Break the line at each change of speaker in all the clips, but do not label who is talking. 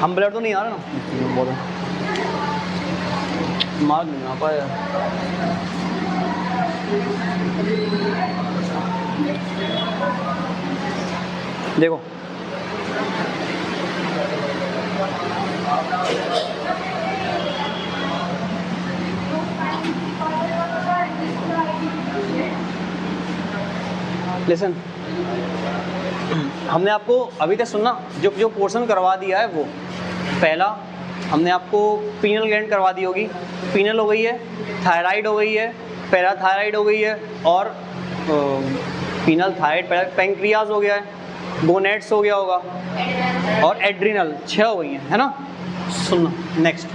हम ब्लड तो नहीं आ रहा ना, बहुत मार्क नहीं आ पाया। देखो लिसन, हमने आपको अभी तक सुनना जो पोर्शन करवा दिया है वो पहला हमने आपको पीनल ग्लैंड करवा दी होगी, पीनल हो गई है, थायराइड हो गई है, पैराथायराइड हो गई है और पीनल थायराइड पैंक्रियाज हो गया है, गोनेट्स हो गया होगा और एड्रिनल 6 हो गई हैं, है ना। सुनना नेक्स्ट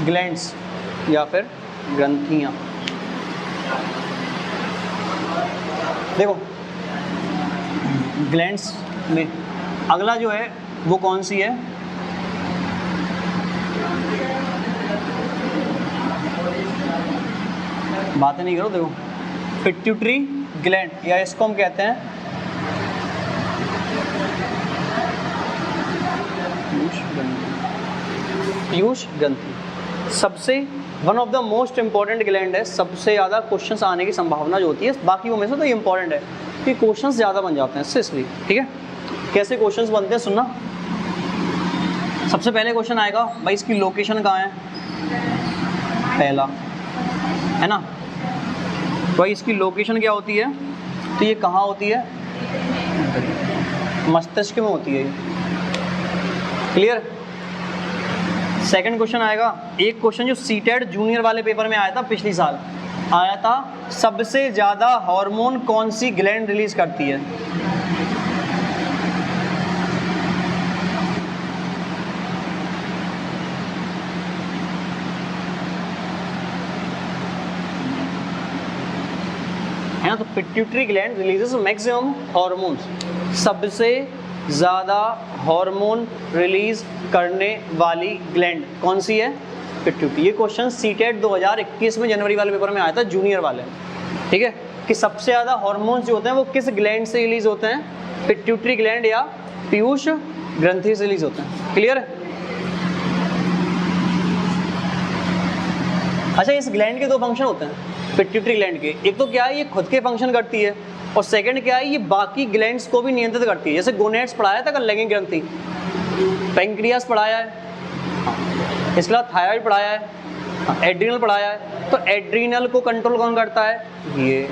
ग्लैंड्स या फिर ग्रंथियाँ। देखो ग्लैंड्स में अगला जो है वो कौन सी है, बातें नहीं करो। देखो पिट्यूटरी ग्लैंड या इसको हम कहते हैं पीयूष ग्रंथि। सबसे one of the most important gland है, सबसे ज़्यादा क्वेश्चंस आने की संभावना जो होती है, बाकी में से तो ये इंपॉर्टेंट है कि क्वेश्चंस ज़्यादा बन जाते हैं इसलिए, ठीक है। कैसे क्वेश्चंस बनते हैं सुनना। सबसे पहले क्वेश्चन आएगा भाई इसकी लोकेशन कहाँ है, पहला है ना। भाई इसकी लोकेशन क्या होती है, तो ये कहाँ होती है, मस्तिष्क में होती है, क्लियर। सेकंड क्वेश्चन आएगा, एक क्वेश्चन जो सीटेड जूनियर वाले पेपर में आया था पिछली साल आया था, सबसे ज़्यादा हार्मोन कौन सी ग्लैंड रिलीज करती है। है ना, तो pituitary gland releases maximum hormones, सबसे ज़्यादा हार्मोन रिलीज करने वाली ग्लैंड कौन सी है, पिट्यूटरी। ये क्वेश्चन सीटेट 2021 में जनवरी वाले पेपर में आया था, जूनियर वाले, ठीक है, कि सबसे ज़्यादा हार्मोन्स जो होते हैं वो किस ग्लैंड से रिलीज होते हैं, पिट्यूटरी ग्लैंड या पीयूष ग्रंथि से रिलीज होते हैं, क्लियर है। अच्छा, इस ग्लैंड के दो फंक्शन होते हैं पिट्यूटरी ग्लैंड के, एक तो क्या है ये खुद के फंक्शन करती है और सेकंड क्या है ये बाकी ग्लैंड्स को भी नियंत्रित करती है। जैसे गोनेट्स पढ़ाया था कल, लैंगिक ग्रंथि, पैंक्रियास पढ़ाया है, इसके बाद थायराइड पढ़ाया है, एड्रिनल पढ़ाया है। तो एड्रिनल को कंट्रोल कौन करता है, ये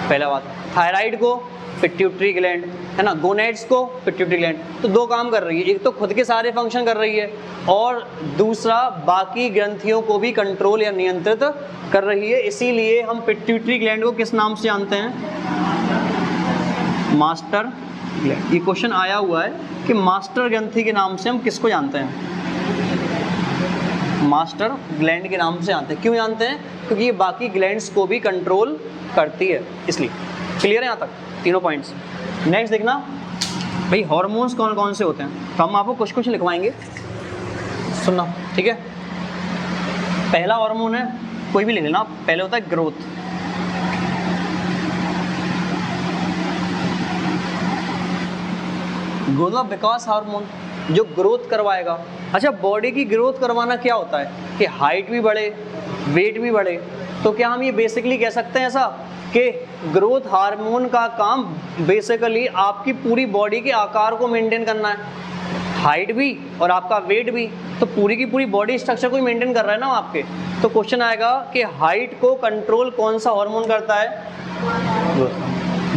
पहला बात। थायराइड को पिट्यूटरी ग्लैंड, है ना, गोनेट्स को पिट्यूटरी ग्लैंड। तो दो काम कर रही है, एक तो खुद के सारे फंक्शन कर रही है और दूसरा बाकी ग्रंथियों को भी कंट्रोल या नियंत्रित कर रही है। इसीलिए हम पिट्यूटरी ग्लैंड को किस नाम से जानते हैं, मास्टर ग्लैंड। ये क्वेश्चन आया हुआ है कि मास्टर ग्रंथि के नाम से हम किसको जानते हैं, मास्टर ग्लैंड के नाम से जानते हैं। क्यों जानते हैं, क्योंकि ये बाकी ग्लैंड्स को भी कंट्रोल करती है, इसलिए। क्लियर है यहाँ तक तीनों पॉइंट्स। नेक्स्ट देखना भाई हार्मोन्स कौन कौन से होते हैं, तो हम आपको कुछ कुछ लिखवाएंगे, सुनना, ठीक है। पहला हार्मोन है, कोई भी ले लेना, पहले होता है growth. Growth of Vikas hormone जो ग्रोथ करवाएगा। अच्छा, बॉडी की ग्रोथ करवाना क्या होता है कि हाइट भी बढ़े, वेट भी बढ़े। तो क्या हम ये बेसिकली कह सकते हैं ऐसा कि ग्रोथ हार्मोन का काम बेसिकली आपकी पूरी बॉडी के आकार को मेंटेन करना है, हाइट भी और आपका वेट भी, तो पूरी की पूरी बॉडी स्ट्रक्चर को मेंटेन कर रहा है ना आपके। तो क्वेश्चन आएगा कि हाइट को कंट्रोल कौन सा हार्मोन करता है,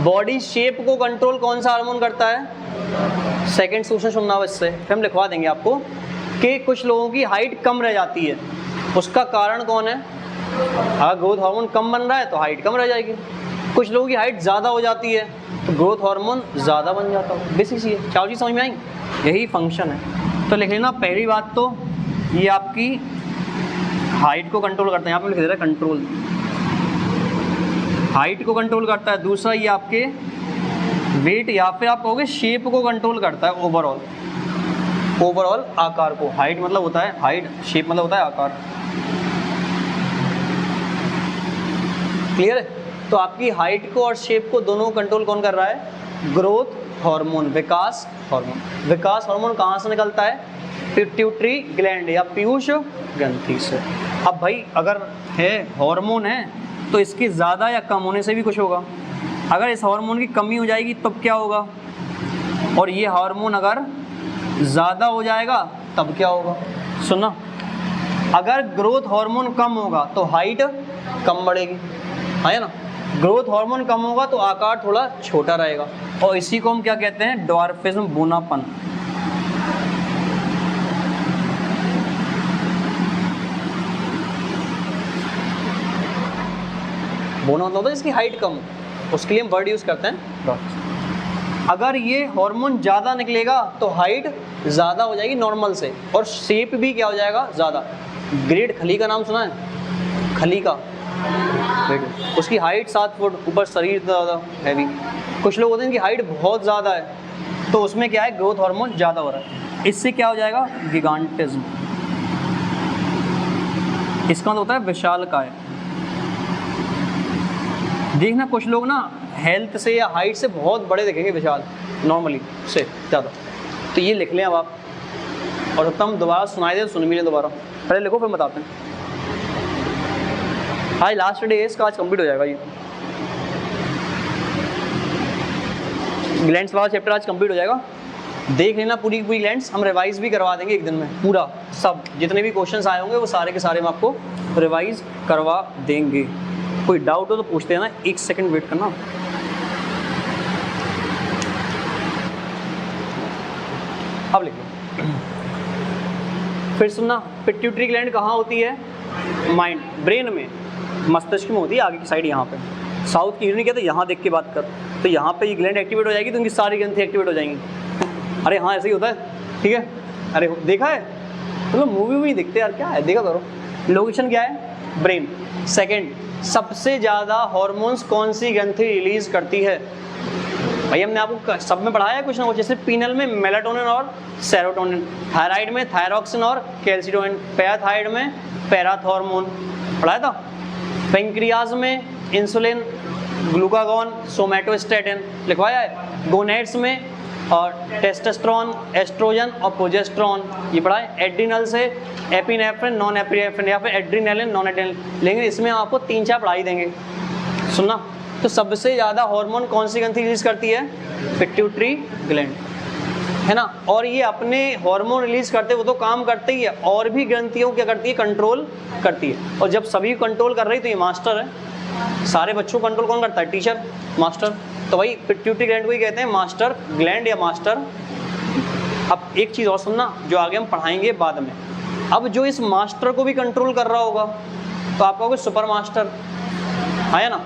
बॉडी शेप को कंट्रोल कौन सा हार्मोन करता है, सेकंड क्वेश्चन सुनना इससे फिर हम लिखवा देंगे आपको कि कुछ लोगों की हाइट कम रह जाती है, उसका कारण कौन है। अगर ग्रोथ हार्मोन कम बन रहा है तो हाइट कम रह जाएगी। कुछ लोगों की हाइट ज़्यादा हो जाती है तो ग्रोथ हार्मोन ज़्यादा बन जाता है, बेसिक ये चार चीज़ समझ में आई, यही फंक्शन है। तो लिख लेना, पहली बात तो ये आपकी हाइट को कंट्रोल करता है, यहाँ पे लिख दे रहा है कंट्रोल, हाइट को कंट्रोल करता है। दूसरा ये आपके वेट या फिर आप कहोगे शेप को कंट्रोल करता है, ओवरऑल आकार को। हाइट मतलब होता है हाइट, शेप मतलब होता है आकार, क्लियर है। तो आपकी हाइट को और शेप को दोनों कंट्रोल कौन कर रहा है, ग्रोथ हार्मोन, विकास हार्मोन। विकास हार्मोन कहाँ से निकलता है? पिट्यूटरी ग्लैंड या पीयूष ग्रंथि से। अब भाई अगर है हार्मोन है तो इसके ज़्यादा या कम होने से भी कुछ होगा। अगर इस हार्मोन की कमी हो जाएगी तब क्या होगा? और ये हार्मोन अगर ज़्यादा हो जाएगा तब क्या होगा? सुनना, अगर ग्रोथ हार्मोन कम होगा तो हाइट कम बढ़ेगी, है ना। ग्रोथ हार्मोन कम होगा तो आकार थोड़ा छोटा रहेगा, और इसी को हम क्या कहते हैं? ड्वार्फिज्म, बूनापन। बोना मतलब होता है इसकी हाइट कम, उसके लिए हम वर्ड यूज करते हैं। अगर ये हार्मोन ज़्यादा निकलेगा तो हाइट ज़्यादा हो जाएगी नॉर्मल से, और शेप भी क्या हो जाएगा? ज़्यादा। ग्रेट खली का नाम सुना है? खली का, उसकी हाइट 7 फुट, ऊपर शरीर ज़्यादा हैवी। कुछ लोग होते हैं इनकी हाइट बहुत ज़्यादा है तो उसमें क्या है? ग्रोथ हार्मोन ज़्यादा हो रहा है, इससे क्या हो जाएगा? गिगांटिज्म। इसका मतलब होता है विशालकाय। देखना कुछ लोग ना हेल्थ से या हाइट से बहुत बड़े दिखेंगे, विशाल, नॉर्मली से ज़्यादा। तो ये लिख लें अब आप, और तब हम दोबारा सुनाई दे सुन भी लें दोबारा। पहले लिखो फिर बताते हैं। आज लास्ट डे है इसका, आज कंप्लीट हो जाएगा ये ग्लैंड्स वाला चैप्टर, आज कंप्लीट हो जाएगा। देख लेना पूरी पूरी ग्लैंड्स, हम रिवाइज भी करवा देंगे एक दिन में पूरा, सब जितने भी क्वेश्चंस आए होंगे वो सारे के सारे हम आपको रिवाइज करवा देंगे। कोई डाउट हो तो पूछते हैं ना, 1 सेकंड वेट करना। अब लिख लो फिर सुनना। पिट्यूटरी ग्लैंड कहाँ होती है? माइंड, ब्रेन में, मस्तिष्क में होती है, आगे की साइड यहाँ पे। साउथ की यूनिक है तो यहाँ देख के बात कर, तो यहाँ पे ये ग्लैंड एक्टिवेट हो जाएगी तो उनकी सारी ग्रंथि एक्टिवेट हो जाएंगी। अरे हाँ ऐसे ही होता है, ठीक है। अरे देखा है, मतलब मूवी भी देखते हैं यार, क्या है, देखा करो। लोकेशन क्या है? ब्रेन। सेकेंड, सबसे ज़्यादा हॉर्मोन्स कौन सी ग्रंथि रिलीज करती है? भाई हमने आपको सब में पढ़ाया है कुछ ना कुछ, जैसे पीनल में मेलाटोनिन और सेरोटोनिन, थायराइड में थायरॉक्सिन और कैल्सिटोनिन, पैराथाइड में पैराथॉर्मोन पढ़ाया था, पेंक्रियाज में इंसुलिन, ग्लूकागॉन, सोमैटोस्टैटिन लिखवाया है, गोनेड्स में और टेस्टोस्टेरोन, एस्ट्रोजन और प्रोजेस्टेरोन ये पढ़ा है, एड्रिनल से एपिनेफ्रिन, नॉन एपिनेफ्रिन या फिर एड्रिनलिन, नॉन एड्रिनलिन, लेकिन इसमें आपको 3-4 पढ़ा ही देंगे। सुनना, तो सबसे ज़्यादा हार्मोन कौन सी ग्रंथि रिलीज करती है? पिट्यूटरी ग्लैंड, है ना। और ये अपने हार्मोन रिलीज करते वो तो काम करते ही है, और भी ग्रंथियों क्या करती है? कंट्रोल करती है। और जब सभी कंट्रोल कर रही तो ये मास्टर है। सारे बच्चों को कंट्रोल कौन करता है? Teacher, master. तो भाई पिट्यूटरी ग्लैंड को ही कहते हैं मास्टर ग्लैंड या मास्टर। अब एक चीज़ और सुनना, जो आगे हम पढ़ाएंगे बाद में। अब जो इस मास्टर को भी कंट्रोल कर रहा होगा तो आप कहोगे सुपर मास्टर, है ना।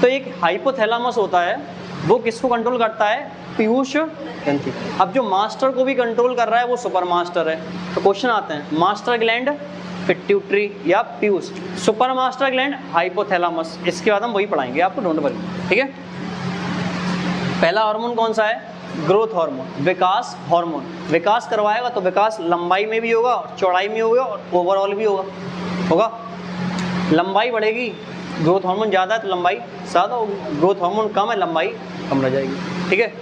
तो एक हाइपोथैलेमस होता है, वो किसको कंट्रोल करता है? पीयूष ग्रंथि। अब जो मास्टर को भी कंट्रोल कर रहा है वो सुपर मास्टर है। तो क्वेश्चन आते हैं, मास्टर ग्लैंड पिट्यूटरी या Piyush, super master gland hypothalamus. इसके बाद हम वही पढ़ाएंगे आपको, डोंट वरी, ठीक है। पहला हार्मोन कौन सा है? ग्रोथ हार्मोन, विकास हार्मोन। विकास करवाएगा तो विकास लंबाई में भी होगा, चौड़ाई में होगा और ओवरऑल भी होगा। लंबाई बढ़ेगी, ग्रोथ हार्मोन ज़्यादा है तो लंबाई ज़्यादा होगी, ग्रोथ हार्मोन कम है लंबाई कम रह जाएगी, ठीक है।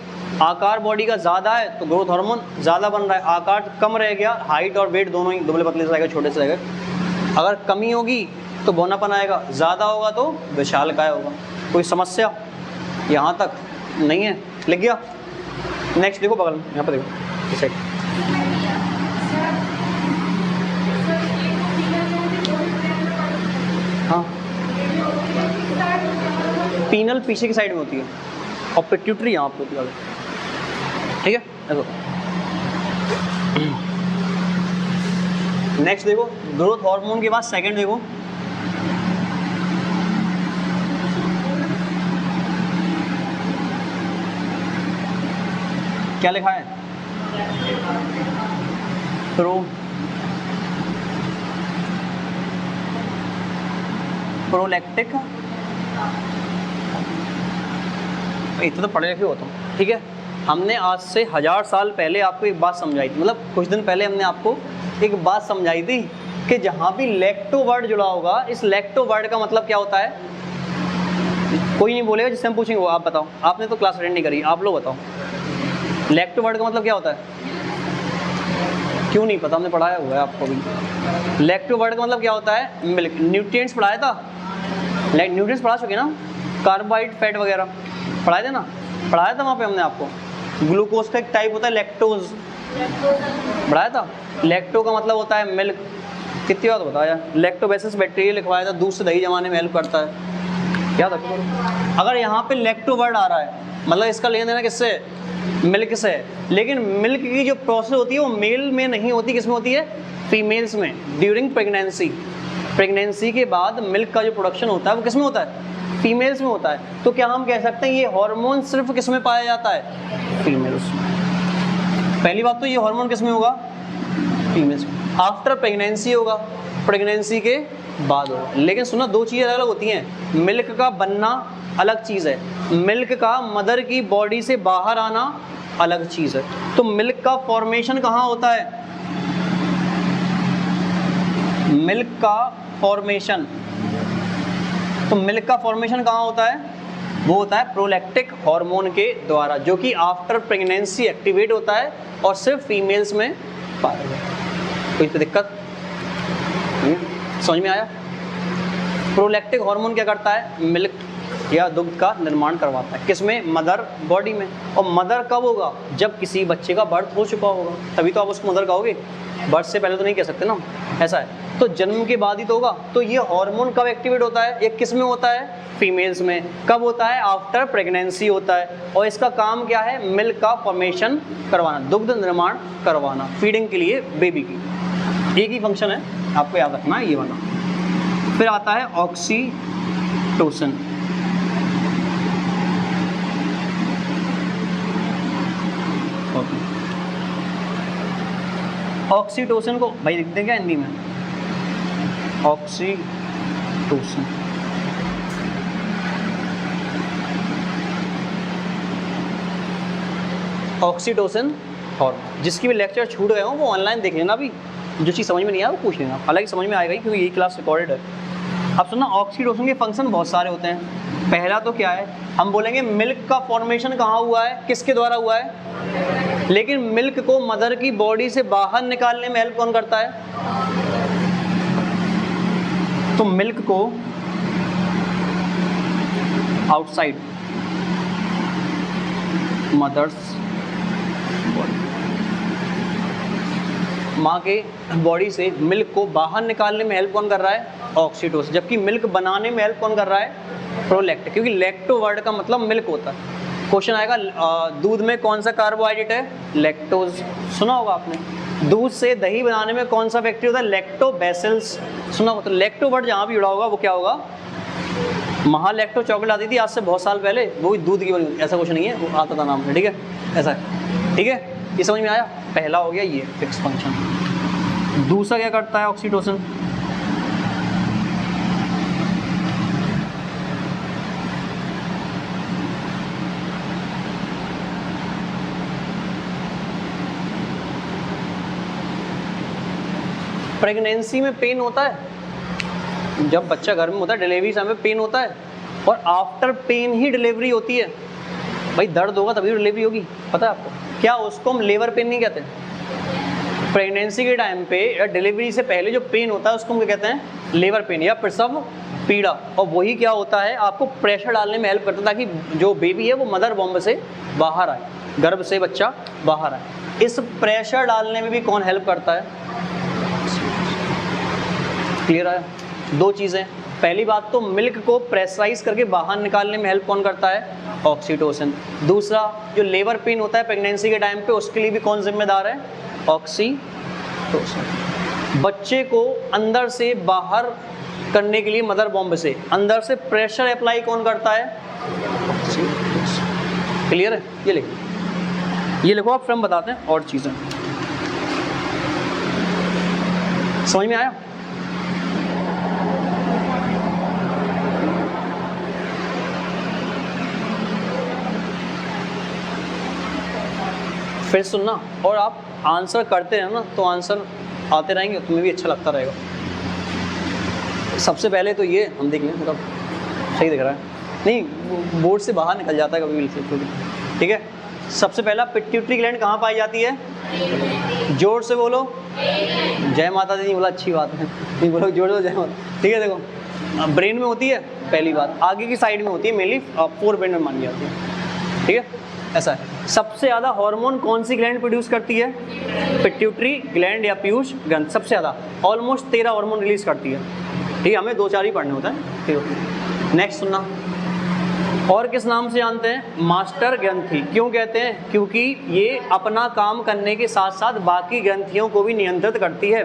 आकार बॉडी का ज़्यादा है तो ग्रोथ हार्मोन ज़्यादा बन रहा है, आकार कम रह गया, हाइट और वेट दोनों ही दुबले पतले से रहेगा, छोटे से रहेगा। अगर कमी होगी तो बौनापन आएगा, ज़्यादा होगा तो विशालकाय होगा। कोई समस्या यहाँ तक नहीं है? लिख गया। नेक्स्ट देखो बगल में, यहाँ पर देखो इस साइड। हाँ, पीनल पीछे की साइड में होती है और पिट्यूटरी यहाँ पे होती है, ठीक है। देखो नेक्स्ट देखो, ग्रोथ हार्मोन के बाद सेकंड देखो, क्या लिखा है? प्रोलैक्टिक। इतना तो पढ़े लिखे हो तुम, ठीक है। हमने आज से 1000 साल पहले आपको एक बात समझाई थी, मतलब कुछ दिन पहले हमने आपको एक बात समझाई थी कि जहाँ भी लैक्टो वर्ड जुड़ा होगा, इस लैक्टो वर्ड का मतलब क्या होता है? कोई नहीं बोलेगा, जिससे हम पूछेंगे वो आप बताओ। आपने तो क्लास अटेंड नहीं करी, आप लोग बताओ। लैक्टो वर्ड का मतलब क्या होता है? क्यों नहीं पता, हमने पढ़ाया हुआ है आपको भी। लैक्टो वर्ड का मतलब क्या होता है? मिल्क। न्यूट्रिएंट्स पढ़ाया था, न्यूट्रिएंट्स पढ़ा चुके ना, कार्बोहाइड्रेट फैट वगैरह पढ़ाए थे ना, पढ़ाया था वहाँ पे हमने आपको। ग्लूकोज का एक टाइप होता है लैक्टोज, पढ़ाया था। लैक्टो का मतलब होता है मिल्क, कितनी बार बताया। लैक्टोबैसिलस बैक्टीरिया लिखवाया था, दूध से दही जमाने में हेल्प करता है, क्या था। अगर यहाँ पे लैक्टो वर्ड आ रहा है मतलब इसका लेना देना किससे? मिल्क से। लेकिन मिल्क की जो प्रोसेस होती है वो मेल में नहीं होती, किसमें होती है? फीमेल्स में, ड्यूरिंग प्रेगनेंसी। प्रेगनेंसी के बाद मिल्क का जो प्रोडक्शन होता है वो किसमें होता है? फीमेल्स में होता है। तो क्या हम कह सकते हैं ये हार्मोन सिर्फ किसमें पाया जाता है? फीमेल्स में। पहली बात तो ये हार्मोन किसमें होगा? फीमेल्स में। आफ्टर प्रेगनेंसी होगा, प्रेगनेंसी के बाद होगा। लेकिन सुना, दो चीज़ें अलग अलग होती हैं। मिल्क का बनना अलग चीज़ है, मिल्क का मदर की बॉडी से बाहर आना अलग चीज़ है। तो मिल्क का फॉर्मेशन कहाँ होता है? मिल्क का फॉर्मेशन, तो मिल्क का फॉर्मेशन कहाँ होता है? वो होता है प्रोलैक्टिक हार्मोन के द्वारा, जो कि आफ्टर प्रेगनेंसी एक्टिवेट होता है और सिर्फ फीमेल्स में पाया जाता है। कोई तो दिक्कत समझ में आया? प्रोलैक्टिक हार्मोन क्या करता है? मिल्क या दुग्ध का निर्माण करवाता है, किसमें? मदर बॉडी में। और मदर कब होगा? जब किसी बच्चे का बर्थ हो चुका होगा, तभी तो आप उसको मदर कहोगे। बर्थ से पहले तो नहीं कह सकते ना, ऐसा है। तो जन्म के बाद ही तो होगा। तो ये हार्मोन कब एक्टिवेट होता है? ये किस में होता है? फीमेल्स में। कब होता है? आफ्टर प्रेगनेंसी होता है। और इसका काम क्या है? मिल्क का फॉर्मेशन करवाना, दुग्ध निर्माण करवाना, फीडिंग के लिए बेबी की। एक ही फंक्शन है, आपको याद रखना है ये वाला। फिर आता है ऑक्सीटोसिन। ऑक्सीटोसिन को भाई लिख दें क्या हिंदी में? ऑक्सीटोसिन। ऑक्सीटोसिन हार्मोन, जिसकी भी लेक्चर छूट गए हो वो ऑनलाइन देख लेना। अभी जो चीज़ समझ में नहीं आया वो पूछ लेना, हालांकि समझ में आएगा ही क्योंकि ये क्लास रिकॉर्डेड है। अब सुनना, ऑक्सीटोसिन के फंक्शन बहुत सारे होते हैं। पहला तो क्या है? हम बोलेंगे मिल्क का फॉर्मेशन कहाँ हुआ है, किसके द्वारा हुआ है। लेकिन मिल्क को मदर की बॉडी से बाहर निकालने में हेल्प कौन करता है? तो मिल्क को आउटसाइड मदर्स माँ के बॉडी से मिल्क को बाहर निकालने में हेल्प कौन कर रहा है? ऑक्सीटोसिन। जबकि मिल्क बनाने में हेल्प कौन कर रहा है? प्रोलैक्टिक, क्योंकि लैक्टो वर्ड का मतलब मिल्क होता है। क्वेश्चन आएगा दूध में कौन सा कार्बोहाइड्रेट है? लैक्टोज, सुना होगा आपने। दूध से दही बनाने में कौन सा फैक्ट्री होता है? लैक्टोबैसिलस, सुना होगा। तो लैक्टो वर्ड जहाँ भी जुड़ा होगा वो क्या होगा? महालैक्टो चॉकलेट आती थी आज से बहुत साल पहले, वो भी दूध की बनी, ऐसा कुछ नहीं है, वो आता था नाम से, ठीक है, ऐसा है, ठीक है। ये समझ में आया? पहला हो गया ये फिक्स फंक्शन। दूसरा क्या करता है ऑक्सीटोसिन? प्रेगनेंसी में पेन होता है, जब बच्चा घर में होता है डिलीवरी समय पेन होता है, और आफ्टर पेन ही डिलीवरी होती है। भाई दर्द होगा तभी डिलीवरी होगी, पता है आपको? क्या उसको हम लेबर पेन नहीं कहते? प्रेगनेंसी के टाइम पे या डिलीवरी से पहले जो पेन होता है उसको हम क्या कहते हैं? लेबर पेन या प्रसव पीड़ा। और वही क्या होता है, आपको प्रेशर डालने में हेल्प करता है ताकि जो बेबी है वो मदर वॉम्ब से बाहर आए, गर्भ से बच्चा बाहर आए। इस प्रेशर डालने में भी कौन हेल्प करता है? क्लियर है? दो चीज़ें, पहली बात तो मिल्क को प्रेशराइज करके बाहर निकालने में हेल्प कौन करता है? ऑक्सीटोसिन। दूसरा जो लेबर पेन होता है प्रेगनेंसी के टाइम पे, उसके लिए भी कौन जिम्मेदार है? ऑक्सीटोसिन। बच्चे को अंदर से बाहर करने के लिए मदर बॉम्ब से अंदर से प्रेशर अप्लाई कौन करता है? ऑक्सीटोसिन। क्लियर है? ये लिखो, ये लिखो आप, फिर हम बताते हैं और चीज़ें। समझ में आया? फिर सुनना, और आप आंसर करते रहना तो आंसर आते रहेंगे, तुम्हें भी अच्छा लगता रहेगा। सबसे पहले तो ये हम देख लें, मतलब सही दिख रहा है नहीं, बोर्ड से बाहर निकल जाता है कभी भी, ठीक है। सबसे पहला पिट्यूटरी ग्लैंड कहाँ पाई जाती है? जोर से बोलो, जय माता दी। बोला अच्छी बात है, नहीं बोलो जोर से जय माता। ठीक है, देखो ब्रेन में होती है पहली बात, आगे की साइड में होती है, मेनली फोर ब्रेन में मानी जाती है। ठीक है, ऐसा है। सबसे ज़्यादा हार्मोन कौन सी ग्लैंड प्रोड्यूस करती है? पिट्यूटरी ग्लैंड या पीयूष ग्रंथि सबसे ज़्यादा, ऑलमोस्ट 13 हार्मोन रिलीज करती है। ठीक है, हमें 2-4 ही पढ़ने होता है। ठीक है, नेक्स्ट सुनना। और किस नाम से जानते हैं? मास्टर ग्रंथि। क्यों कहते हैं? क्योंकि ये अपना काम करने के साथ साथ बाकी ग्रंथियों को भी नियंत्रित करती है।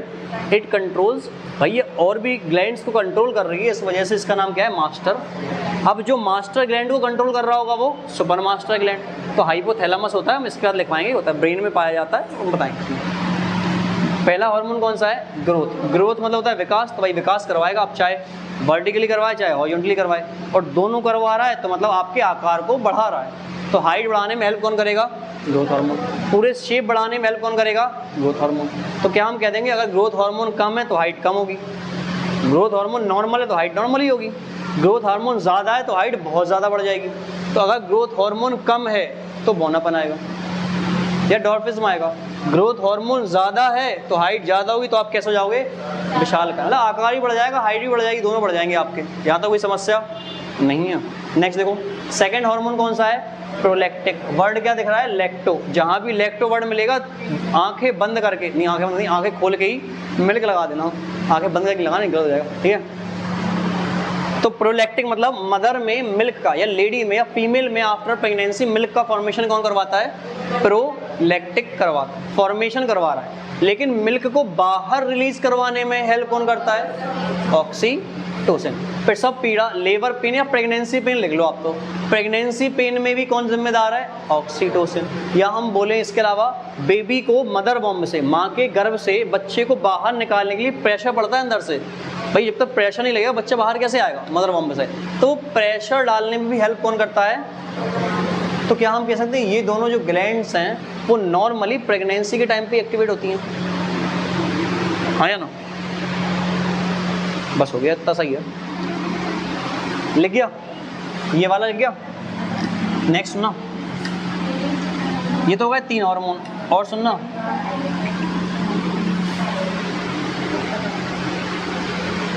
इट कंट्रोल्स, भाई ये और भी ग्लैंड्स को कंट्रोल कर रही है, इस वजह से इसका नाम क्या है? मास्टर। अब जो मास्टर ग्लैंड को कंट्रोल कर रहा होगा वो सुपर मास्टर ग्लैंड। तो हाइपोथैलेमस होता है, हम इसके बाद लिखवाएंगे, होता है ब्रेन में पाया जाता है, हम बताएंगे। पहला हार्मोन कौन सा है? ग्रोथ। ग्रोथ मतलब होता है विकास, तो भाई विकास करवाएगा, आप चाहे वर्टिकली करवाए चाहे हॉरिजॉन्टली करवाए, और दोनों करवा रहा है तो मतलब आपके आकार को बढ़ा रहा है। तो हाइट बढ़ाने में हेल्प कौन करेगा? Growth hormone. पूरे शेप बढ़ाने में हेल्प कौन करेगा? Growth hormone. तो क्या हम कह देंगे, अगर ग्रोथ हार्मोन कम है तो हाइट कम होगी, ग्रोथ हार्मोन नॉर्मल है तो हाइट नॉर्मल ही होगी, ग्रोथ हार्मोन ज़्यादा है तो हाइट बहुत ज़्यादा बढ़ जाएगी। तो अगर ग्रोथ हार्मोन कम है तो बौनापन आएगा या डॉर्फिज्म आएगा। ग्रोथ हार्मोन ज़्यादा है तो हाइट ज़्यादा होगी, तो आप कैसे हो जाओगे? विशाल का, मतलब आकार भी बढ़ जाएगा, हाइट भी बढ़ जाएगी, दोनों बढ़ जाएंगे आपके। यहाँ तो कोई समस्या नहीं है। नेक्स्ट देखो, सेकंड हार्मोन कौन सा है? प्रोलैक्टिक। वर्ड क्या दिख रहा है? लैक्टो। जहाँ भी लैक्टो वर्ड मिलेगा आंखें बंद करके, नहीं आंखें बंद नहीं, आंखें खोल के ही मिल्क लगा देना, आंखें बंद करके लगाना, निकल जाएगा। ठीक है, तो प्रोलैक्टिक मतलब मदर में मिल्क का, या लेडी में या फीमेल में आफ्टर प्रेगनेंसी मिल्क का फॉर्मेशन कौन करवाता है? प्रोलैक्टिक करवाता है, फॉर्मेशन करवा रहा है। लेकिन मिल्क को बाहर रिलीज करवाने में हेल्प कौन करता है? ऑक्सीटोसिन। फिर सब पीड़ा, लेबर पेन या प्रेगनेंसी पेन लिख लो आप। तो प्रेगनेंसी पेन में भी कौन जिम्मेदार है? ऑक्सीटोसिन। या हम बोले इसके अलावा, बेबी को मदर वॉम्ब से, माँ के गर्भ से बच्चे को बाहर निकालने के लिए प्रेशर पड़ता है अंदर से। भाई जब तक प्रेशर नहीं लगेगा बच्चा बाहर कैसे आएगा? मदर वॉम्ब से। तो प्रेशर डालने में भी हेल्प कौन करता है? तो क्या हम कह सकते हैं ये दोनों जो ग्लैंड्स हैं वो नॉर्मली प्रेगनेंसी के टाइम पे एक्टिवेट होती हैं? हाँ या ना? बस हो गया, इतना सही है। लिख गया, ये वाला लिख गया। नेक्स्ट सुनना, ये तो हो गए 3 हार्मोन। और सुनना,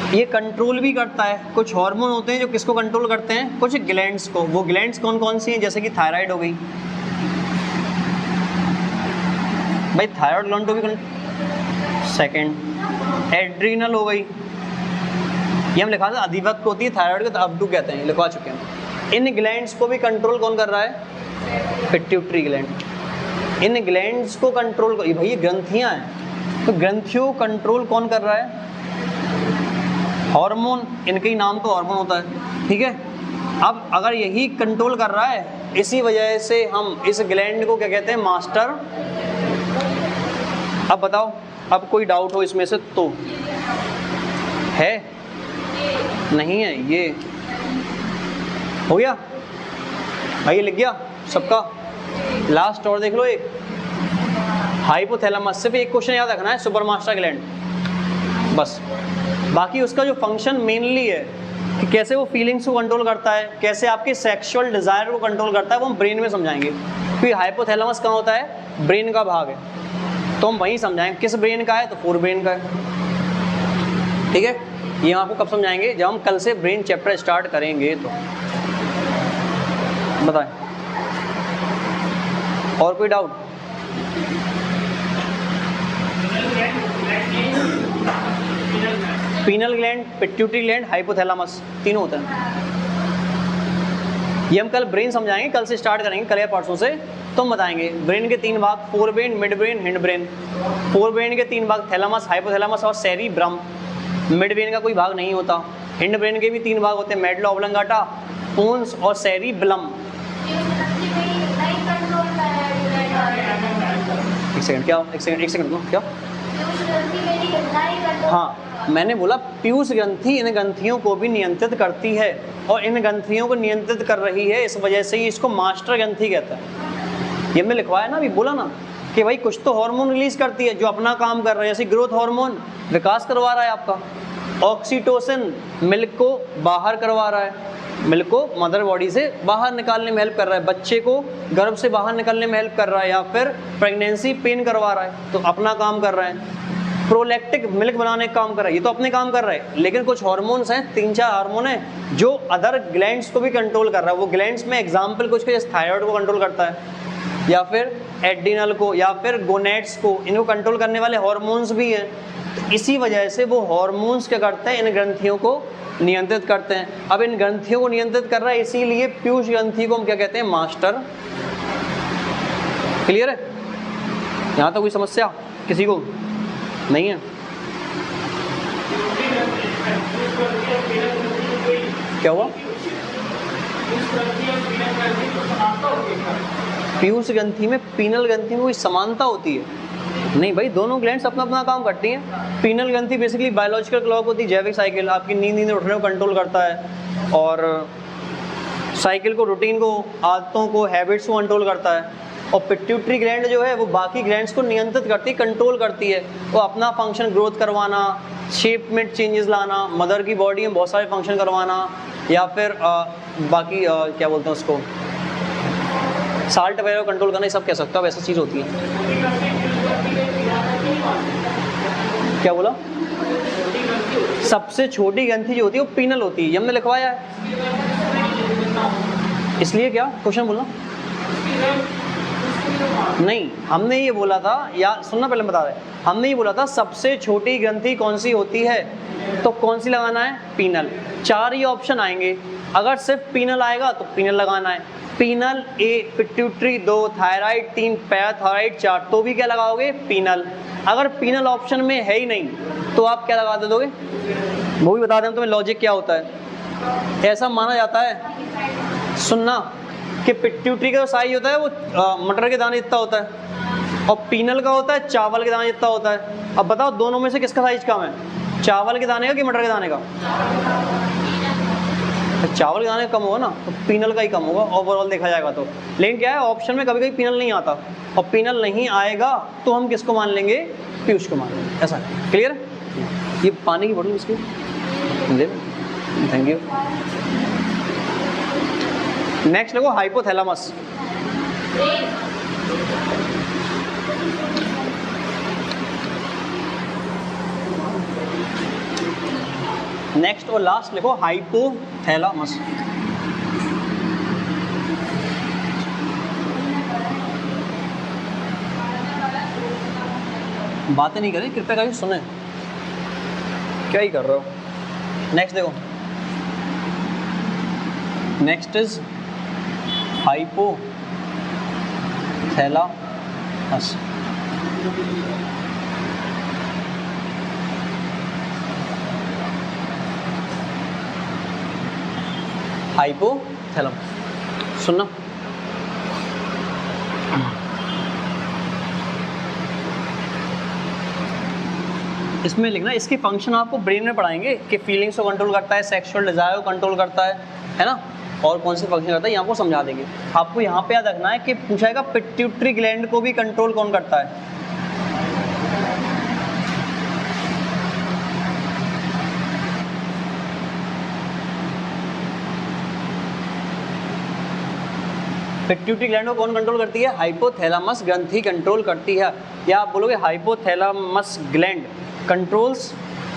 ये कंट्रोल भी करता है। कुछ हार्मोन होते हैं जो किसको कंट्रोल करते हैं? कुछ ग्लैंड्स को। वो ग्लैंड्स कौन कौन सी हैं? जैसे कि थायराइड हो गई, भाई थायराइड ग्लैंड को भी सेकंड एड्रीनल हो गई, ये हम लिखा था अधिवक्त होती है थायराइड को, तो अबडू कहते हैं, लिखवा चुके हैं। इन ग्लैंड्स को भी कंट्रोल कौन कर रहा है? Pituitary gland. इन ग्लैंड्स को कंट्रोल, भाई ये ग्रंथियां हैं, तो ग्रंथियों को कंट्रोल कौन कर रहा है? हार्मोन। इनके ही नाम तो हार्मोन होता है। ठीक है, अब अगर यही कंट्रोल कर रहा है, इसी वजह से हम इस ग्लैंड को क्या कहते हैं? मास्टर। अब बताओ, अब कोई डाउट हो इसमें से तो है? नहीं है? ये हो गया भाई, ये लिख गया सबका। लास्ट और देख लो, एक हाइपोथैलेमस। सिर्फ एक क्वेश्चन याद रखना है, सुपर मास्टर ग्लैंड, बस। बाकी उसका जो फंक्शन मेनली है कि कैसे वो फीलिंग्स को कंट्रोल करता है, कैसे आपके सेक्सुअल डिजायर को कंट्रोल करता है, वो हम ब्रेन में समझाएंगे। क्योंकि हाइपोथैलेमस कहाँ होता है? ब्रेन का भाग है, तो हम वहीं समझाएंगे। किस ब्रेन का है? तो फोर ब्रेन का है। ठीक है, ये हम आपको कब समझाएंगे? जब हम कल से ब्रेन चैप्टर स्टार्ट करेंगे। तो बताएं, और कोई doubt? Penal gland, pituitary gland, hypothalamus, तीनों होते हैं। ये हम कल ब्रेन समझाएंगे, कल से स्टार्ट करेंगे, कल या परसों से। तो हम बताएंगे ब्रेन के 3 भाग, fore brain, mid brain, hind brain. Fore brain के 3 भाग, थैलेमस, हाइपोथैलेमस और सेरिब्रम। मिड ब्रेन का कोई भाग नहीं होता। हिंड ब्रेन के भी 3 भाग होते हैं, मेडुला ऑब्लंगाटा, पोन्स और सेरिब्लम। एक सेकंड दो, क्या? हाँ, मैंने बोला पीयूष ग्रंथि इन ग्रंथियों को भी नियंत्रित करती है, और इन ग्रंथियों को नियंत्रित कर रही है, इस वजह से ही इसको मास्टर ग्रंथि कहता है। ये हमने लिखवाया ना, अभी बोला ना कि भाई कुछ तो हार्मोन रिलीज करती है जो अपना काम कर रहे हैं, जैसे ग्रोथ हार्मोन विकास करवा रहा है आपका, ऑक्सीटोसिन मिल्क को बाहर करवा रहा है, मिल्क को मदर बॉडी से बाहर निकालने में हेल्प कर रहा है, बच्चे को गर्भ से बाहर निकलने में हेल्प कर रहा है, या फिर प्रेगनेंसी पेन करवा रहा है तो अपना काम कर रहा है। प्रोलैक्टिक मिल्क बनाने का काम कर रहा है, ये तो अपने काम कर रहा है। लेकिन कुछ हार्मोन्स हैं, 3-4 हार्मोन हैं जो अदर ग्लैंड्स को भी कंट्रोल कर रहा है। वो ग्लैंड्स में एग्जाम्पल कुछ जैसे थायराइड को कंट्रोल करता है, या फिर एड्रिनल को, या फिर गोनेट्स को, इनको कंट्रोल करने वाले हार्मोन्स भी हैं। तो इसी वजह से वो हार्मोन्स क्या करते हैं, इन ग्रंथियों को नियंत्रित करते हैं। अब इन ग्रंथियों को नियंत्रित कर रहा है, इसीलिए पीयूष ग्रंथि को हम क्या कहते हैं, मास्टर। क्लियर है? यहाँ तो कोई समस्या किसी को नहीं है? क्या हुआ? पीयूष ग्रंथि में पीनल ग्रंथि में कोई समानता होती है? नहीं भाई, दोनों ग्लैंड्स अपना अपना काम करती हैं। पीनल ग्रंथि बेसिकली बायोलॉजिकल क्लॉक होती है, जैविक साइकिल, आपकी नींद उठने को कंट्रोल करता है, और साइकिल को, रूटीन को, आदतों को, हैबिट्स को कंट्रोल करता है। और पिट्यूटरी ग्लैंड जो है वो बाकी ग्लैंड्स को नियंत्रित करती है, कंट्रोल करती है। वो अपना फंक्शन, ग्रोथ करवाना, शेप में चेंजेस लाना, मदर की बॉडी में बहुत सारे फंक्शन करवाना, या फिर बाकी क्या बोलते हैं उसको, साल्ट वगैरह को कंट्रोल करना, ये सब कह सकते हो, वैसा चीज़ होती है। क्या बोला? सबसे छोटी ग्रंथि जो होती है वो पीनल होती है, ये हमने लिखवाया है। इसलिए क्या क्वेश्चन बोलना? नहीं, हमने ये बोला था, या सुनना पहले बता रहे, हमने ये बोला था सबसे छोटी ग्रंथि कौन सी होती है, तो कौन सी लगाना है, पीनल। 4 ही ऑप्शन आएंगे, अगर सिर्फ पीनल आएगा तो पीनल लगाना है। Pineal, a pituitary, 2 thyroid, 3 parathyroid, 4 तो भी क्या लगाओगे, पीनल। अगर पीनल ऑप्शन में है ही नहीं तो आप क्या लगा दोगे, वो भी बता दें तुम्हें लॉजिक क्या होता है। ऐसा माना जाता है, सुनना, कि पिट्यूटरी का जो साइज होता है वो मटर के दाने जितना होता है, और पीनल का होता है चावल के दाने जितना होता है। अब बताओ दोनों में से किसका साइज कम है, चावल के दाने का कि मटर के दाने का? चावल के दाने कम होगा ना, तो पीनल का ही कम होगा ओवरऑल देखा जाएगा तो। लेकिन क्या है, ऑप्शन में कभी कभी पीनल नहीं आता, और पीनल नहीं आएगा तो हम किसको मान लेंगे, पीयूष को मान लेंगे। ऐसा है, क्लियर? ये पानी की बोतल इसकी, थैंक यू। नेक्स्ट देखो, हाइपोथैलेमस। नेक्स्ट और लास्ट लिखो, हाइपोथैलेमस। बातें नहीं करें, कृपया करके सुने, क्या ही कर रहे हो। नेक्स्ट देखो, नेक्स्ट इज हाइपोथैलेमस। हाइपोथैलेमस सुनना, इसमें लिखना, इसके फंक्शन आपको ब्रेन में पढ़ाएंगे कि फीलिंग्स को कंट्रोल करता है, सेक्सुअल डिजायर को कंट्रोल करता है ना, और कौन से फंक्शन करता है यहाँ को समझा देंगे। आपको यहाँ पे याद रखना है कि पूछा जाएगा पिट्यूटरी ग्लैंड को भी कंट्रोल कौन करता है। पिट्यूटरी ग्लैंड को कौन कंट्रोल करती है, हाइपोथैलेमस ग्रंथि कंट्रोल करती है। या आप बोलोगे hypothalamus gland controls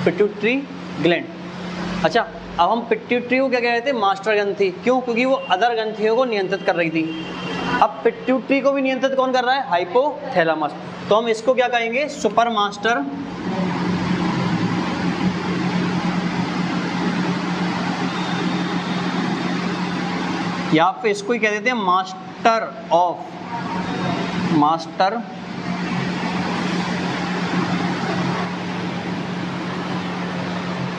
pituitary gland. अच्छा, अब हम पिट्यूटरी को क्या कह रहे थे, मास्टर ग्रंथि। क्यों? क्योंकि वो अदर ग्रंथियों को नियंत्रित कर रही थी। अब पिट्यूटरी को भी नियंत्रित कौन कर रहा है, हाइपोथैलेमस। तो हम इसको क्या कहेंगे, सुपर मास्टर। या फिर इसको ही कह देते हैं मास्टर ऑफ, मास्टर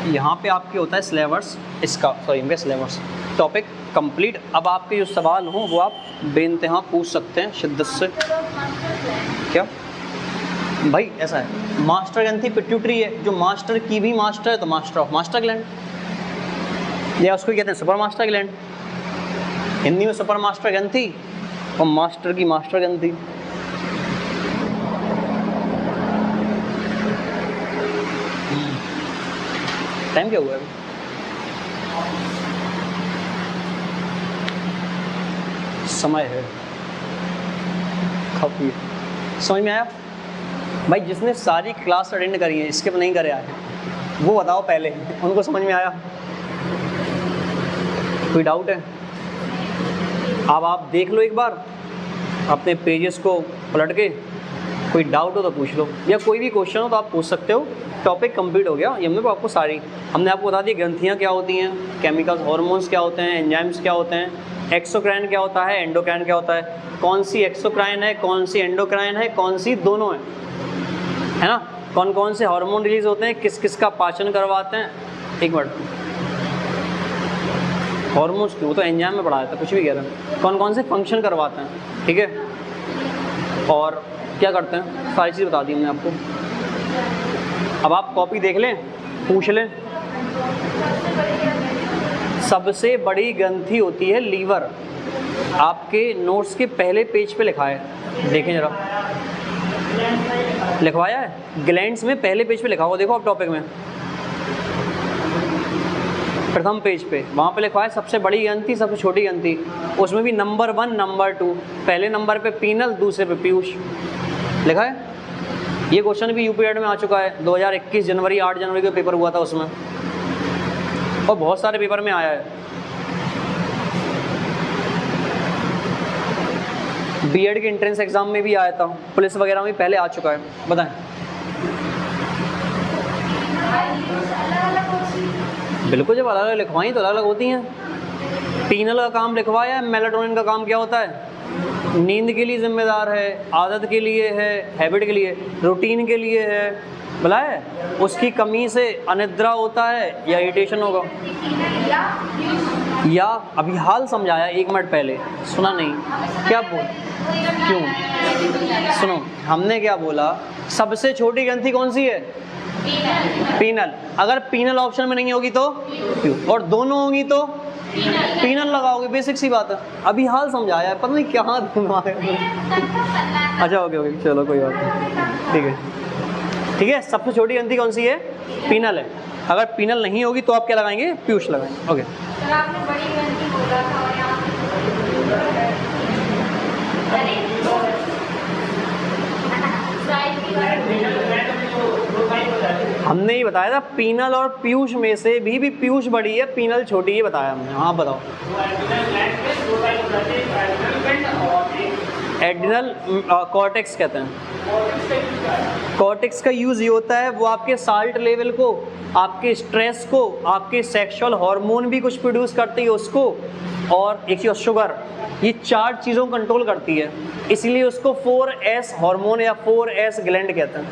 यहाँ पे आपके होता है सिलेबस इसका, सॉरी इनका सिलेबस। Topic complete. अब आपके जो सवाल हों वो आप बेइंतहा पूछ सकते हैं शिद्दत से। क्या भाई ऐसा है, मास्टर ग्रंथि पिट्यूटरी है, जो मास्टर की भी मास्टर है तो मास्टर ऑफ मास्टर ग्लैंड, या उसको कहते हैं सुपर मास्टर ग्लैंड। हिंदी में सुपर मास्टर ग्रंथि और मास्टर की मास्टर ग्रंथि। टाइम क्या हुआ है? समय है। खाओ समझ में आया भाई? जिसने सारी क्लास अटेंड करी है, स्किप नहीं करे आए, वो बताओ पहले, उनको समझ में आया? कोई डाउट है? अब आप देख लो एक बार अपने पेजेस को पलट के, कोई डाउट हो तो पूछ लो, या कोई भी क्वेश्चन हो तो आप पूछ सकते हो। टॉपिक कंप्लीट हो गया। ये हमने आपको हमने आपको बता दी ग्रंथियाँ क्या होती हैं, केमिकल्स हॉर्मोन्स क्या होते हैं, एंजाइम्स क्या होते हैं, एक्सोक्राइन क्या होता है, एंडोक्राइन क्या होता है, कौन सी एक्सोक्राइन है, कौन सी एंडोक्राइन है, कौन सी दोनों है ना, कौन कौन से हार्मोन रिलीज होते हैं, किस किस का पाचन करवाते हैं। एक मिनट, हार्मोन्स क्यों, तो एंजाइम में पढ़ाया था, कुछ भी कह रहे हैं, कौन कौन से फंक्शन करवाते हैं, ठीक है, और क्या करते हैं, सारी चीज़ बता दी हमने आपको। अब आप कॉपी देख लें, पूछ लें। सबसे बड़ी ग्रंथि होती है लीवर, आपके नोट्स के पहले पेज पे लिखा है, देखें जरा, लिखवाया है ग्लैंड्स में, पहले पेज पे लिखा हुआ, देखो आप टॉपिक में प्रथम पेज पे, वहाँ पे लिखा है सबसे बड़ी ग्रंथि, सबसे छोटी ग्रंथि, उसमें भी नंबर 1 नंबर 2, पहले नंबर पे पीनल, दूसरे पे पीयूष लिखा है। ये क्वेश्चन भी यूपीएड में आ चुका है, 2021 जनवरी 8 जनवरी को पेपर हुआ था उसमें, और बहुत सारे पेपर में आया है। बीएड के एंट्रेंस एग्जाम में भी आया था, पुलिस वगैरह में पहले आ चुका है। बताएं। बिल्कुल, जब अलग अलग लिखवाई तो अलग अलग होती हैं। पीनल का काम लिखवाया है, मेलाटोनिन का काम क्या होता है, नींद के लिए जिम्मेदार है, आदत के लिए है, हैबिट के लिए, रूटीन के लिए है, बोला है, उसकी कमी से अनिद्रा होता है या इरिटेशन होगा, या अभी हाल समझाया 1 मिनट पहले, सुना नहीं क्या बोल, क्यों सुनो, हमने क्या बोला, सबसे छोटी ग्रंथि कौन सी है, पीनल। अगर पीनल ऑप्शन में नहीं होगी तो और दोनों होंगी तो पीनल लगाओगे, बेसिक सी बात है। अभी हाल समझाया है, पता नहीं क्या दिमाग है। अच्छा ओके, चलो कोई बात नहीं, ठीक है ठीक है। सबसे छोटी ग्रंथि कौन सी है, पीनल है। अगर पीनल नहीं होगी तो आप क्या लगाएंगे, पीयूष लगाएंगे। ओके, हमने ही बताया था पीनल और पीयूष में से भी पीयूष बड़ी है, पीनल छोटी है, बताया हमने। हाँ बताओ। एड्रिनल कॉर्टेक्स कहते हैं। कॉर्टेक्स का यूज़ ये होता है, वो आपके साल्ट लेवल को, आपके स्ट्रेस को, आपके सेक्सुअल हार्मोन भी कुछ प्रोड्यूस करती है उसको, और एक चीज़ शुगर, ये 4 चीज़ों को कंट्रोल करती है, इसलिए उसको 4S हार्मोन या 4S ग्लैंड कहते हैं।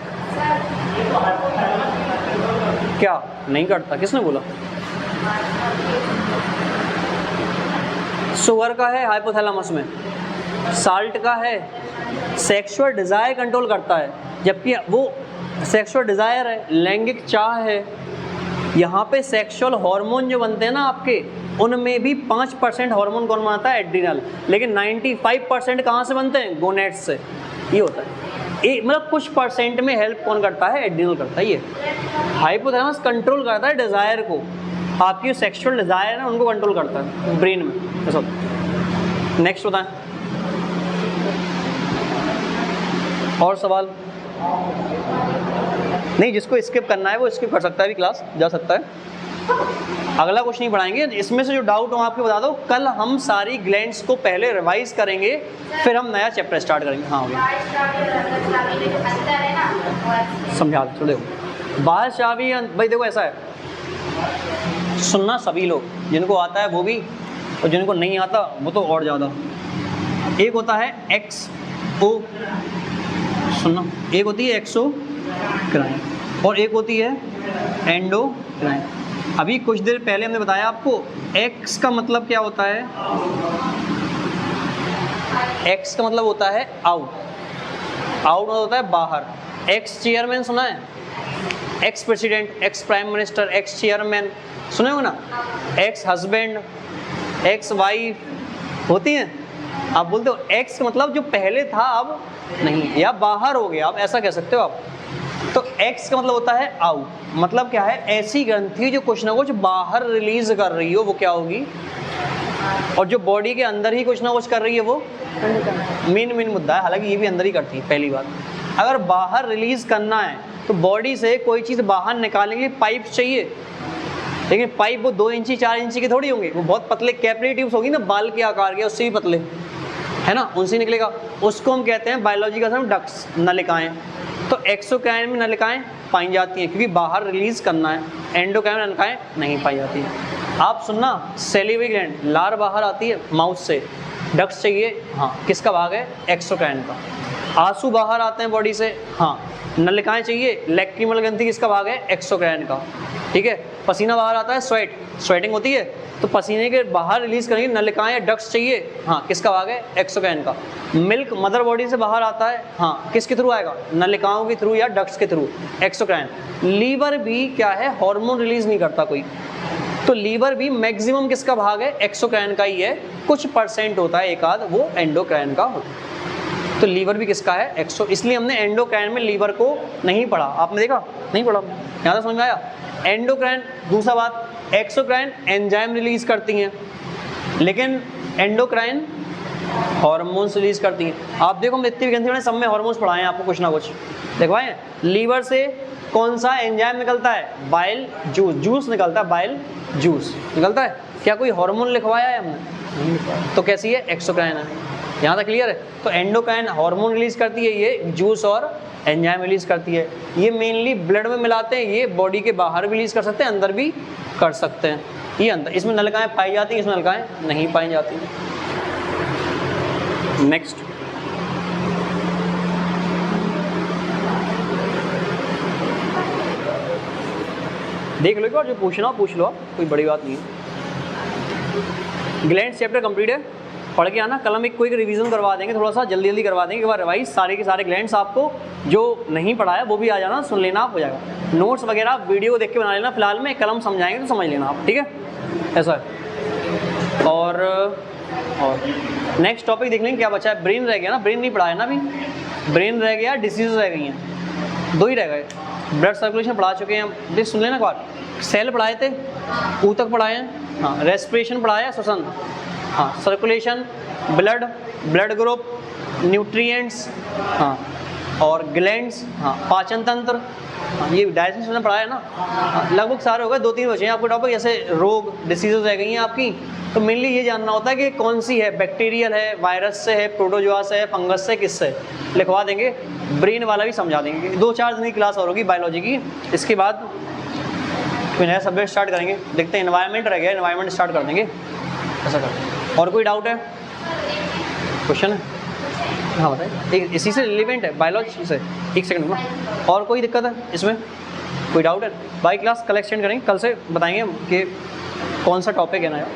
क्या नहीं करता, किसने बोला? शुगर का है हाइपोथैलेमस में, साल्ट का है सेक्सुअल डिज़ायर कंट्रोल करता है, जबकि वो सेक्सुअल डिज़ायर है, लैंगिक चाह है। यहाँ पे सेक्सुअल हार्मोन जो बनते हैं ना आपके, उनमें भी 5% हार्मोन कौन बनाता है, एड्रिनल, लेकिन 95% कहाँ से बनते हैं, गोनेट्स से। ये होता है, मतलब कुछ परसेंट में हेल्प कौन करता है, एड्रिनल करता है। ये हाइपोथैलेमस कंट्रोल करता है डिज़ायर को, आपकी सेक्सुअल डिज़ायर है उनको कंट्रोल करता है ब्रेन में, ऐसा। नेक्स्ट बताएं, और सवाल? नहीं, जिसको स्किप करना है वो स्किप कर सकता है, भी क्लास जा सकता है। अगला कुछ नहीं पढ़ाएंगे, इसमें से जो डाउट हो आपको बता दो, कल हम सारी ग्लैंड्स को पहले रिवाइज करेंगे, फिर हम नया चैप्टर स्टार्ट करेंगे। हाँ हो गया, समझा दो। देखो बाहर चाबी, भाई देखो ऐसा है, सुनना सभी लोग, जिनको आता है वो भी, और जिनको नहीं आता वो तो और ज़्यादा। एक होता है XO, सुनना, एक होती है एक्सोक्राइन और एक होती है एंडोक्राइन। अभी कुछ देर पहले हमने बताया आपको X का मतलब क्या होता है, X का मतलब होता है आउट, आउट मतलब होता है बाहर। X चेयरमैन सुना है, X president, X prime minister, X chairman सुने हो ना, X हस्बैंड, X वाइफ होती हैं। आप बोलते हो X का मतलब जो पहले था अब नहीं, या बाहर हो गया, आप ऐसा कह सकते हो आप। तो X का मतलब होता है आउट, मतलब क्या है, ऐसी ग्रंथि जो कुछ ना कुछ बाहर रिलीज कर रही हो, वो क्या होगी, और जो बॉडी के अंदर ही कुछ ना कुछ कर रही है वो मेन मुद्दा है, हालांकि ये भी अंदर ही करती है। पहली बात, अगर बाहर रिलीज करना है तो बॉडी से कोई चीज़ बाहर निकालने के लिए पाइप चाहिए, लेकिन पाइप वो 2 इंची 4 इंची के थोड़ी होंगे, वो बहुत पतले कैपिलरी ट्यूब्स होगी ना, बाल के आकार के, उससे भी पतले, है ना, उनसे निकलेगा। उसको हम कहते हैं बायोलॉजी का टर्म डक्ट्स, नलिकाएं। तो एक्सोक्राइन में नलिकाएं पाई जाती हैं क्योंकि बाहर रिलीज करना है, एंडोक्राइन में नलिकाएं नहीं पाई जाती हैं। आप सुनना, सैलिवरी ग्लैंड, लार बाहर आती है माउथ से, डक्ट्स चाहिए, हाँ, किसका भाग है, एक्सोक्राइन का। आंसू बाहर आते हैं बॉडी से, हाँ, नलिकाएं चाहिए, लैक्रिमल ग्रंथि किसका भाग है, एक्सोक्राइन का, ठीक है। पसीना बाहर आता है, स्वेटिंग होती है, तो पसीने के बाहर रिलीज करेंगे नलिकाएं या डक्ट्स चाहिए, हाँ, किसका भाग है, एक्सोक्राइन का। मिल्क मदर बॉडी से बाहर आता है, हाँ, किसके थ्रू आएगा, नलिकाओं के थ्रू या डक्ट्स के थ्रू, एक्सोक्राइन। लीवर भी क्या है, हार्मोन रिलीज नहीं करता कोई, तो लीवर भी मैक्सिमम किसका भाग है, एक्सोक्राइन का ही है, कुछ परसेंट होता है एक आध वो एंडोक्राइन का होता है। तो लीवर भी किसका है, एक्सो, इसलिए हमने एंडोक्राइन में लीवर को नहीं पढ़ा, आपने देखा, नहीं पढ़ा, यहाँ तक समझ में आया। एंडोक्राइन, दूसरा बात, एक्सोक्राइन एंजाइम रिलीज करती हैं, लेकिन एंडोक्राइन हार्मोन्स रिलीज करती हैं। आप देखो, हम जितनी भी ग्रंथि सब में हार्मोन्स पढ़ाए हैं आपको, कुछ ना कुछ देखवाएं। लीवर से कौन सा एंजाइम निकलता है, बाइल जूस निकलता है, बाइल जूस निकलता है। क्या कोई हार्मोन लिखवाया है हमने, तो कैसी है, एक्सोक्राइन है। यहाँ तक क्लियर है। तो एंडोक्राइन हार्मोन रिलीज करती है, ये जूस और एंजाइम रिलीज करती है। ये मेनली ब्लड में मिलाते हैं, ये बॉडी के बाहर भी रिलीज कर सकते हैं, अंदर भी कर सकते हैं, ये अंदर। इसमें नलिकाएं पाई जाती हैं, इसमें नलिकाएं नहीं पाई जाती। नेक्स्ट, देख लो, और जो पूछना पूछ लो, कोई बड़ी बात नहीं है। ग्लैंड चैप्टर कंप्लीट है, पढ़ के आना। कल हम एक कोई रिवीजन करवा देंगे, थोड़ा सा जल्दी जल्दी करवा देंगे, एक बार रिवाइज सारे के सारे ग्लैंड्स। आपको जो नहीं पढ़ाया वो भी आ जाना, सुन लेना, आप हो जाएगा। नोट्स वगैरह वीडियो देख के बना लेना, फिलहाल में कल हम समझाएंगे तो समझ लेना आप, ठीक है, ऐसा है। और नेक्स्ट टॉपिक देख लेंगे क्या बचा है। ब्रेन रह गया ना, ब्रेन नहीं पढ़ाया ना अभी, ब्रेन रह गया, डिसीज रह गई हैं, 2 ही रह गए। ब्लड सर्कुलेशन पढ़ा चुके हैं हम, देख सुन लेना एक बार। सेल पढ़ाए थे, ऊतक पढ़ाए हैं, हाँ, रेस्पिरेशन पढ़ाया, श्वसन, हाँ, सर्कुलेशन, ब्लड ग्रुप, न्यूट्रिएंट्स, हाँ, और ग्लैंड्स, हाँ, पाचन तंत्र, हाँ, ये डाइजेशन पढ़ाया है ना, हाँ, लगभग सारे हो गए। 2-3 बचे हैं आपको टॉपिक, जैसे रोग, डिसीजेज रह गई हैं आपकी। तो मेनली ये जानना होता है कि कौन सी है, बैक्टीरियल है, वायरस से है, प्रोटोजोआ से है, फंगस से, किससे, लिखवा देंगे। ब्रेन वाला भी समझा देंगे। 2-4 दिन की क्लास और होगी बायोलॉजी की, इसके बाद कोई नया सब्जेक्ट स्टार्ट करेंगे। देखते हैं, एनवायरनमेंट रह गया, एनवायरनमेंट स्टार्ट कर देंगे, ऐसा कर। और कोई डाउट है, क्वेश्चन है, हाँ बताइए। इसी से रिलेवेंट है बायोलॉजी से, 1 सेकंड ना। और कोई दिक्कत है इसमें, कोई डाउट है? बाई क्लास कल एक्सटेंड करेंगे, कल से बताएंगे कि कौन सा टॉपिक है ना यार।